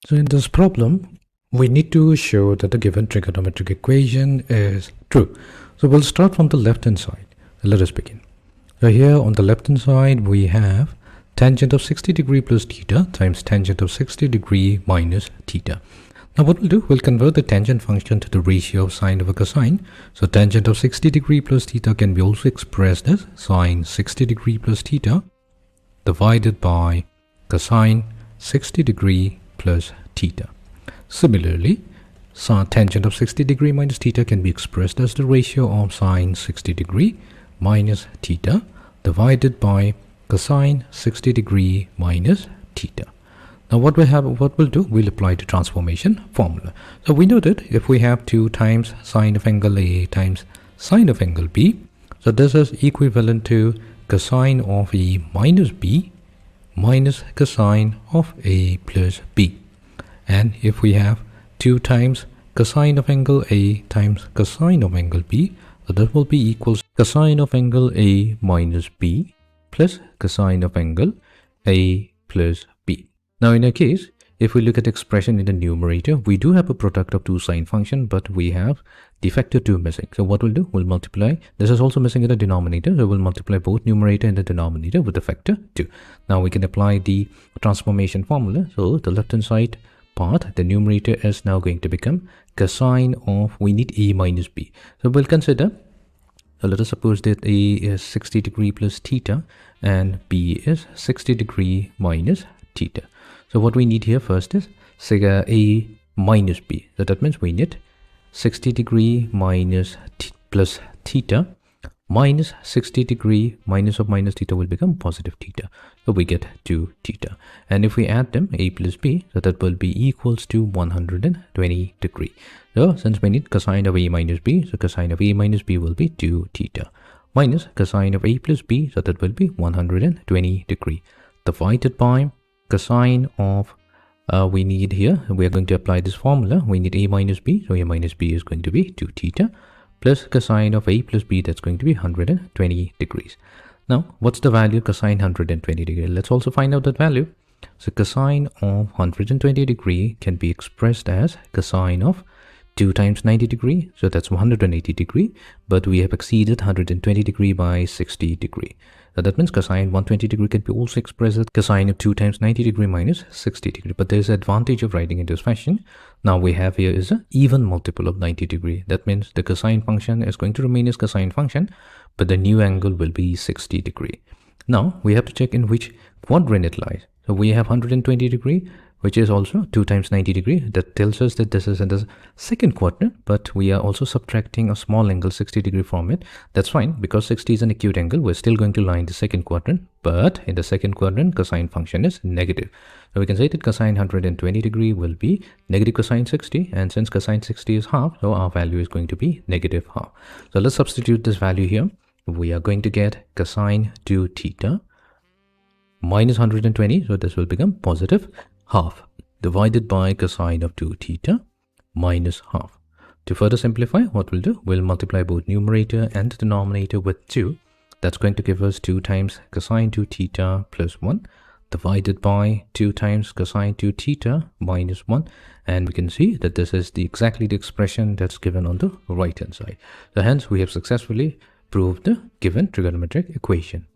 So in this problem, we need to show that the given trigonometric equation is true. So we'll start from the left hand side. Let us begin. So here on the left hand side, we have tangent of 60 degree plus theta times tangent of 60 degree minus theta. Now what we'll do, we'll convert the tangent function to the ratio of sine over cosine. So tangent of 60 degree plus theta can be also expressed as sine 60 degree plus theta divided by cosine 60 degree plus theta. Similarly, tangent of 60 degree minus theta can be expressed as the ratio of sine 60 degree minus theta divided by cosine 60 degree minus theta. Now what we'll do, we'll apply the transformation formula. So we know that if we have 2 times sine of angle A times sine of angle B, so this is equivalent to cosine of A minus B minus cosine of A plus B. And if we have 2 times cosine of angle A times cosine of angle B, so that will be equals cosine of angle A minus B plus cosine of angle A plus B. Now in our case, if we look at the expression in the numerator, we do have a product of 2 sine function, but we have the factor 2 missing. So what we'll do, we'll multiply. This is also missing in the denominator, so we'll multiply both numerator and the denominator with the factor 2. Now we can apply the transformation formula. So the left hand side part, the numerator is now going to become cosine of, we need A minus B. So we'll consider, so let us suppose that A is 60 degree plus theta and B is 60 degree minus theta. So what we need here first is A minus B. So that means we need 60 degree minus plus theta minus 60 degree minus of minus theta will become positive theta. So we get 2 theta. And if we add them, A plus B, so that will be equals to 120 degree. So since we need cosine of A minus B, so cosine of A minus B will be 2 theta minus cosine of A plus B, so that will be 120 degree divided by cosine of, we need here, we are going to apply this formula, we need A minus B, so A minus B is going to be 2 theta plus cosine of A plus B, that's going to be 120 degrees. Now what's the value of cosine 120 degree? Let's also find out that value. So cosine of 120 degree can be expressed as cosine of 2 times 90 degree, so that's 180 degree, but we have exceeded 120 degree by 60 degree. So that means cosine 120 degree can be also expressed as cosine of 2 times 90 degree minus 60 degree. But there's an advantage of writing in this fashion. Now we have here is an even multiple of 90 degree. That means the cosine function is going to remain as cosine function, but the new angle will be 60 degree. Now we have to check in which quadrant it lies. So we have 120 degree, which is also 2 times 90 degree. That tells us that this is in the second quadrant, but we are also subtracting a small angle 60 degree from it. That's fine, because 60 is an acute angle. We're still going to lie in the second quadrant, but in the second quadrant, cosine function is negative. So we can say that cosine 120 degree will be negative cosine 60, and since cosine 60 is half, so our value is going to be negative half. So let's substitute this value here. We are going to get cosine 2 theta minus 120, so this will become positive half divided by cosine of 2 theta minus half. To further simplify, what we'll do, we'll multiply both numerator and denominator with 2. That's going to give us 2 times cosine 2 theta plus 1 divided by 2 times cosine 2 theta minus 1. And we can see that this is exactly the expression that's given on the right hand side. So hence we have successfully proved the given trigonometric equation.